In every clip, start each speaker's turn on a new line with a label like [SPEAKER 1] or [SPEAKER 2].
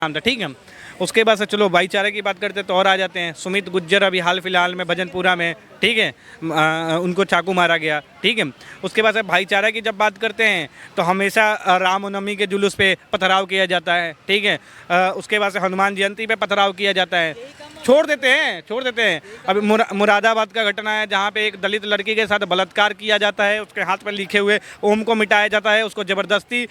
[SPEAKER 1] नाम था, ठीक है। उसके बाद से चलो भाईचारे की बात करते तो और आ जाते हैं सुमित गुज्जर, अभी हाल फिलहाल में भजनपुरा में, ठीक है, उनको चाकू मारा गया, ठीक है। उसके बाद से भाईचारा की जब बात करते हैं तो हमेशा रामनवमी के जुलूस पे पथराव किया जाता है, ठीक है। उसके बाद से हनुमान जयंती पे पथराव किया जाता है। छोड़ देते हैं। अभी मुरादाबाद का घटना है जहाँ पे एक दलित लड़की के साथ बलात्कार किया जाता है, उसके हाथ पर लिखे हुए ओम को मिटाया जाता है, उसको ज़बरदस्ती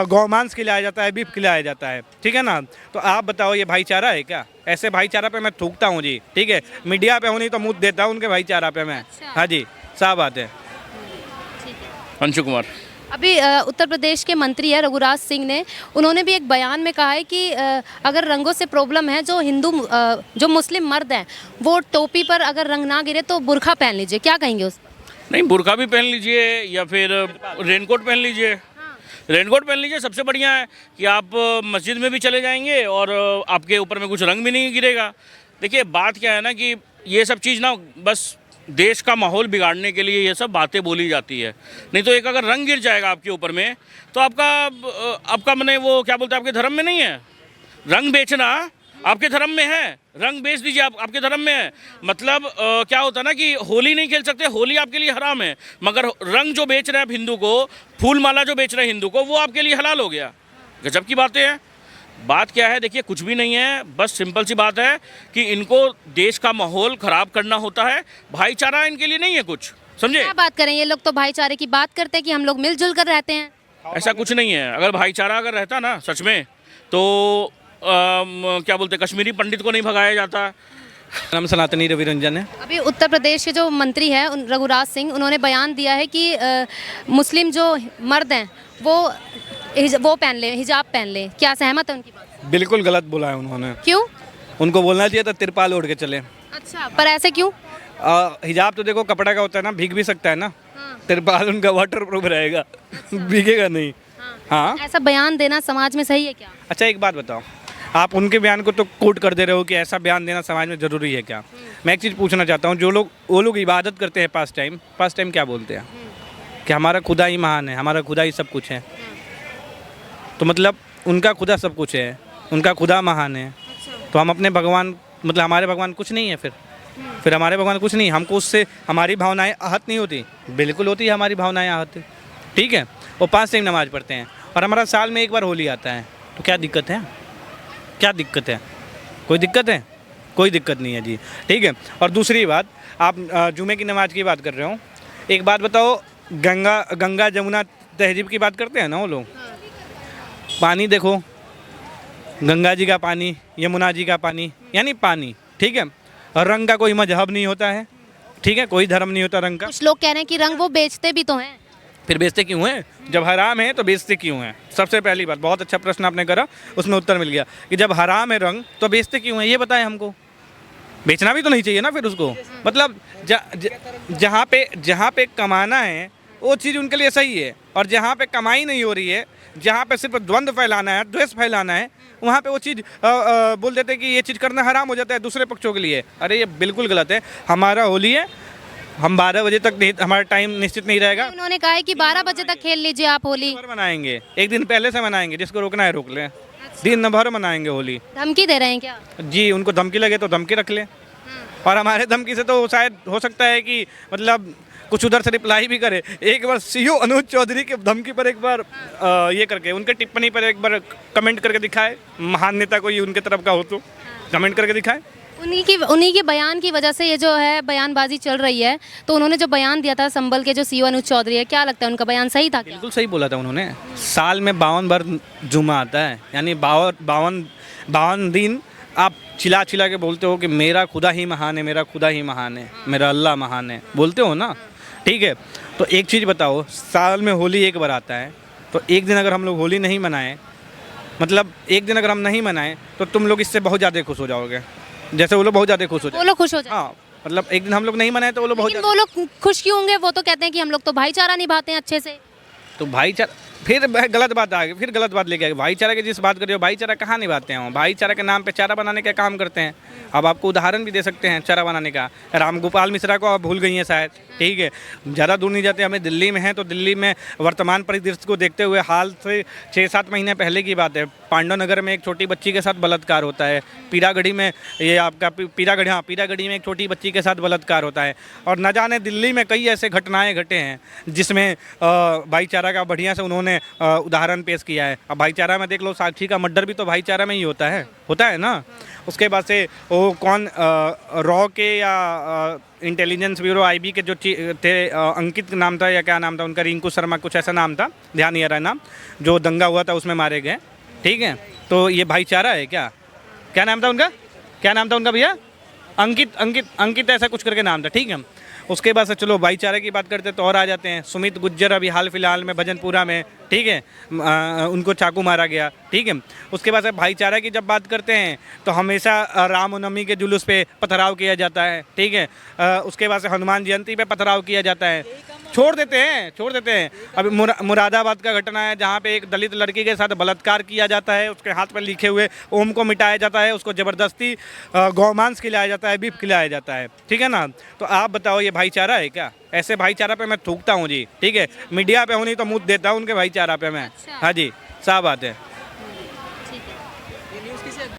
[SPEAKER 1] गौमांस खिलाया जाता है, बीफ खिलाया जाता है, ठीक है ना। तो आप बताओ ये भाईचारा है क्या? ऐसे भाईचारा पे मैं थूकता हूँ जी, ठीक है। मीडिया पे हूँ नहीं तो मुँह देता हूँ उनके भाईचारा पे मैं।
[SPEAKER 2] अच्छा।
[SPEAKER 1] हाँ जी, साफ बात है।
[SPEAKER 2] ठीक है।
[SPEAKER 3] अंशु कुमार।
[SPEAKER 2] अभी उत्तर प्रदेश के मंत्री है रघुराज सिंह ने, उन्होंने भी एक बयान में कहा है कि अगर रंगों से प्रॉब्लम है, जो मुस्लिम मर्द हैं वो टोपी पर अगर रंग ना गिरे तो बुर्खा पहन लीजिए। क्या कहेंगे उस पर?
[SPEAKER 3] नहीं, बुर्का भी पहन लीजिए या फिर रेनकोट पहन लीजिए। रेनकोट पहन लीजिए, सबसे बढ़िया है कि आप मस्जिद में भी चले जाएंगे और आपके ऊपर में कुछ रंग भी नहीं गिरेगा। देखिए बात क्या है ना कि ये सब चीज़ ना बस देश का माहौल बिगाड़ने के लिए ये सब बातें बोली जाती है। नहीं तो एक अगर रंग गिर जाएगा आपके ऊपर में तो आपका मैंने वो क्या बोलते हैं, आपके धर्म में नहीं है। रंग बेचना आपके धर्म में है, रंग बेच दीजिए, आपके धर्म में है। मतलब क्या होता है ना कि होली नहीं खेल सकते, होली आपके लिए हराम है, मगर रंग जो बेच रहे हैं आप हिंदू को, फूल माला जो बेच रहे हैं हिंदू को, वो आपके लिए हलाल हो गया। गजब की बातें हैं। बात क्या है, देखिए कुछ भी नहीं है, बस सिंपल सी बात है कि इनको देश का माहौल ख़राब करना होता है। भाईचारा इनके लिए नहीं है कुछ, समझे।
[SPEAKER 2] क्या बात करें, ये लोग तो भाईचारे की बात करते हैं कि हम लोग मिलजुल कर रहते हैं।
[SPEAKER 3] ऐसा कुछ नहीं है। अगर भाईचारा अगर रहता ना सच में तो क्या बोलते, कश्मीरी पंडित को नहीं भगाया जाता।
[SPEAKER 1] नाम सनातनी रवि रंजन है।
[SPEAKER 2] अभी उत्तर प्रदेश के जो मंत्री हैं रघुराज सिंह, उन्होंने बयान दिया है कि मुस्लिम जो मर्द हैं वो पहन ले, हिजाब पहन ले। क्या सहमत है उनकी बात से?
[SPEAKER 1] बिल्कुल गलत बोला है उन्होंने।
[SPEAKER 2] क्यों?
[SPEAKER 1] उनको बोलना चाहिए था तिरपाल ओढ़ के चले।
[SPEAKER 2] अच्छा, पर ऐसे क्यों?
[SPEAKER 1] हिजाब तो देखो कपड़ा का होता है ना, भीग भी सकता है ना।
[SPEAKER 2] हाँ।
[SPEAKER 1] तिरपाल उनका वाटर प्रूफ रहेगा, भीगेगा नहीं। हाँ।
[SPEAKER 2] ऐसा बयान देना समाज में सही है क्या?
[SPEAKER 1] अच्छा एक बात बताओ, आप उनके बयान को तो कोट कर दे रहे हो कि ऐसा बयान देना समाज में ज़रूरी है क्या? मैं एक चीज़ पूछना चाहता हूँ, वो लोग इबादत करते हैं पास टाइम क्या बोलते हैं कि हमारा खुदा ही महान है, हमारा खुदा ही सब कुछ है। तो मतलब उनका खुदा सब कुछ है, उनका खुदा महान है, तो हम अपने भगवान, मतलब हमारे भगवान कुछ नहीं है फिर हमारे भगवान कुछ नहीं, हमको उससे हमारी भावनाएं आहत नहीं होती? बिल्कुल होती है हमारी भावनाएं आहत, ठीक है। वो 5 टाइम नमाज़ पढ़ते हैं और हमारा साल में एक बार होली आता है, तो क्या दिक्कत है? क्या दिक्कत है? कोई दिक्कत है? कोई दिक्कत नहीं है जी, ठीक है। और दूसरी बात, आप जुमे की नमाज़ की बात कर रहे हो, एक बात बताओ, गंगा जमुना तहजीब की बात करते हैं ना वो लोग। पानी देखो, गंगा जी का पानी, यमुना जी का पानी, यानी पानी, ठीक है। और रंग का कोई मजहब नहीं होता है, ठीक है, कोई धर्म नहीं होता रंग का।
[SPEAKER 2] कुछ लोग कह रहे हैं कि रंग वो बेचते भी तो हैं।
[SPEAKER 1] फिर बेचते क्यों हैं? जब हराम है तो बेचते क्यों हैं? सबसे पहली बात, बहुत अच्छा प्रश्न आपने करा, उसमें उत्तर मिल गया कि जब हराम है रंग तो बेचते क्यों हैं, ये बताएं हमको। बेचना भी तो नहीं चाहिए ना फिर उसको। मतलब जहाँ पे कमाना है वो चीज़ उनके लिए सही है, और जहाँ पे कमाई नहीं हो रही है, जहाँ पे सिर्फ द्वंद्व फैलाना है, द्वेष फैलाना है, वहाँ पे वो चीज़ बोल देते हैं कि ये चीज़ करना हराम हो जाता है दूसरे पक्षों के लिए। अरे ये बिल्कुल गलत है। हमारा होली है, हम 12 बजे तक नहीं, हमारा टाइम निश्चित नहीं रहेगा।
[SPEAKER 2] उन्होंने कहा है कि 12 बजे तक खेल लीजिए आप होली।
[SPEAKER 1] भर मनाएंगे, एक दिन पहले से मनाएंगे, जिसको रोकना है रोक लें। दिन भर मनाएंगे होली।
[SPEAKER 2] धमकी दे रहे हैं क्या?
[SPEAKER 1] जी, उनको धमकी लगे तो धमकी रख लें, और हमारे धमकी से तो शायद हो सकता है कि मतलब कुछ उधर से रिप्लाई भी करे। एक बार सीओ अनुज चौधरी की धमकी पर एक बार ये करके, उनके टिप्पणी पर एक बार कमेंट करके दिखाए, महान नेता कोई उनके तरफ का हो तो कमेंट करके दिखाए।
[SPEAKER 2] उन्हीं के बयान की वजह से ये जो है बयानबाजी चल रही है। तो उन्होंने जो बयान दिया था संबल के जो सीओ अनुज चौधरी है, क्या लगता है उनका बयान सही था क्या?
[SPEAKER 1] बिल्कुल सही बोला था उन्होंने। साल में 52 बार जुमा आता है, यानी 52 दिन आप चिल्ला के बोलते हो कि मेरा खुदा ही महान है, मेरा खुदा ही महान है, मेरा अल्लाह महान है, बोलते हो ना, ठीक है। तो एक चीज़ बताओ, साल में होली एक बार आता है, तो एक दिन अगर हम लोग होली नहीं मनाएं, मतलब एक दिन अगर हम नहीं मनाएं, तो तुम लोग इससे बहुत ज़्यादा खुश हो जाओगे, जैसे वो लोग बहुत ज़्यादा खुश हो जाए।
[SPEAKER 2] वो लोग खुश हो जाए।
[SPEAKER 1] हाँ, मतलब एक दिन हम लोग नहीं मनाए तो वो लोग बहुत
[SPEAKER 2] लेकिन वो लोग खुश क्यों होंगे? वो तो कहते हैं कि हम लोग तो भाईचारा निभाते हैं अच्छे से।
[SPEAKER 1] तो भाईचारा, फिर गलत बात आ गई, फिर गलत बात लेके आ गई। भाईचारा की जिस बात कर रहे हो, भाईचारा कहाँ निभाते हैं? भाईचारा के नाम पे चारा बनाने का काम करते हैं। अब आपको उदाहरण भी दे सकते हैं चारा बनाने का, राम गोपाल मिश्रा को आप भूल गई हैं शायद, ठीक है। ज़्यादा दूर नहीं जाते, हमें दिल्ली में हैं, तो दिल्ली में वर्तमान परिदृश्य को देखते हुए हाल से 6-7 महीने पहले की बात है, पांडव नगर में एक छोटी बच्ची के साथ बलात्कार होता है, पीरागढ़ी में ये आपका पीरागढ़ी, हाँ पीरागढ़ी में एक छोटी बच्ची के साथ बलात्कार होता है, और न जाने दिल्ली में कई ऐसे घटनाएं घटे हैं जिसमें भाईचारा का बढ़िया से उन्होंने उदाहरण पेश किया है। अब भाईचारा में देख लो, साक्षी का मर्डर भी तो भाईचारा में ही होता है ना। उसके बाद से वो कौन रॉ के या इंटेलिजेंस ब्यूरो आईबी के जो थे, अंकित नाम था या क्या नाम था उनका, रिंकू शर्मा कुछ ऐसा नाम था, ध्यान नहीं आ रहा है नाम, जो दंगा हुआ था उसमें मारे गए, ठीक है। तो ये भाईचारा है क्या? क्या नाम था उनका, क्या नाम था उनका भैया? अंकित ऐसा कुछ करके नाम था, ठीक है। उसके बाद से चलो भाईचारे की बात करते तो और आ जाते हैं, सुमित गुज्जर अभी हाल फिलहाल में भजनपुरा में, ठीक है, उनको चाकू मारा गया, ठीक है। उसके बाद से भाईचारा की जब बात करते हैं तो हमेशा रामनवमी के जुलूस पे पथराव किया जाता है, ठीक है। उसके बाद से हनुमान जयंती पे पथराव किया जाता है, छोड़ देते हैं। अभी मुरादाबाद का घटना है जहाँ पे एक दलित लड़की के साथ बलात्कार किया जाता है, उसके हाथ पर लिखे हुए ओम को मिटाया जाता है, उसको ज़बरदस्ती गौमांस खिलाया जाता है, बीफ खिलाया जाता है, ठीक है ना। तो आप बताओ ये भाईचारा है क्या? ऐसे भाईचारा पे मैं थूकता हूँ जी, ठीक है। मीडिया पे हूँ नहीं तो मुँह देता हूँ उनके भाईचारा पे मैं। हाँ जी, साफ बात है।